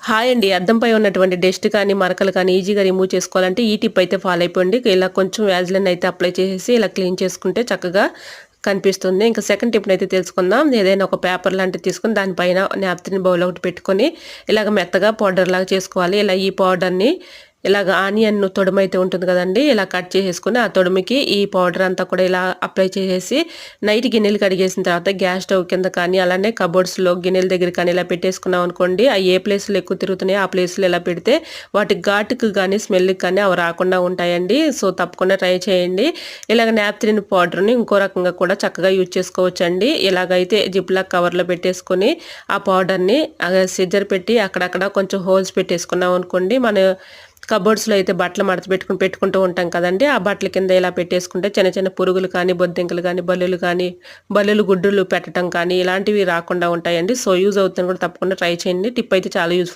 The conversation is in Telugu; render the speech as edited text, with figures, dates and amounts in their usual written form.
హాయ్ అండి. అద్దంపై ఉన్నటువంటి డస్ట్ కానీ, మరకలు కానీ ఈజీగా రిమూవ్ చేసుకోవాలంటే ఈ టిప్ అయితే ఫాలో అయిపోండి. ఇలా కొంచెం వ్యాజ్‌లైన్ అయితే అప్లై చేసేసి ఇలా క్లీన్ చేసుకుంటే చక్కగా కనిపిస్తుంది. ఇంకా సెకండ్ టిప్‌నైతే తెలుసుకుందాం. ఏదైనా ఒక పేపర్ లాంటిది తీసుకొని దానిపైన నాప్కిన్ బౌల్ ఒకటి పెట్టుకొని ఇలాగ మెత్తగా పౌడర్ లాగా చేసుకోవాలి. ఇలా ఈ పౌడర్‌ని ఇలాగ ఆనియన్ తొడుమైతే ఉంటుంది కదండీ! ఇలా కట్ చేసేసుకొని ఆ తొడిమికి ఈ పౌడర్ అంతా కూడా ఇలా అప్లై చేసేసి నైట్ గిన్నెలు కడిగేసిన తర్వాత గ్యాస్ స్టవ్ కింద కానీ అలానే కబోర్డ్స్‌లో గిన్నెల దగ్గర కానీ ఇలా పెట్టేసుకున్నాం అనుకోండి. అయి ఏ ప్లేస్‌లో ఎక్కువ తిరుగుతున్నాయో ఆ ప్లేస్‌లో ఇలా పెడితే వాటి ఘాటుకి గానీ, స్మెల్‌కి కానీ అవి రాకుండా ఉంటాయండి. సో, తప్పకుండా ట్రై చేయండి. ఇలాగ నాప్కిన్ పౌడర్‌ని ఇంకో రకంగా కూడా చక్కగా యూజ్ చేసుకోవచ్చండి. ఇలాగైతే జిప్‌లాక్ కవర్‌లో పెట్టేసుకొని ఆ పౌడర్‌ని సిజర్ పెట్టి అక్కడక్కడ కొంచెం హోల్స్ పెట్టేసుకున్నాం అనుకోండి. మన కబోర్డ్స్‌లో అయితే బట్టలు మడత పెట్టుకుంటూ ఉంటాం కదండీ! ఆ బట్టల కింద ఇలా పెట్టేసుకుంటే చిన్న చిన్న పురుగులు కానీ, బొద్దింకలు కానీ, బల్లులు గుడ్డులు పెట్టడం కానీ ఇలాంటివి రాకుండా ఉంటాయండి. సో, యూజ్ అవుతుందని కూడా తప్పకుండా ట్రై చేయండి. టిప్ అయితే చాలా యూజ్‌ఫుల్.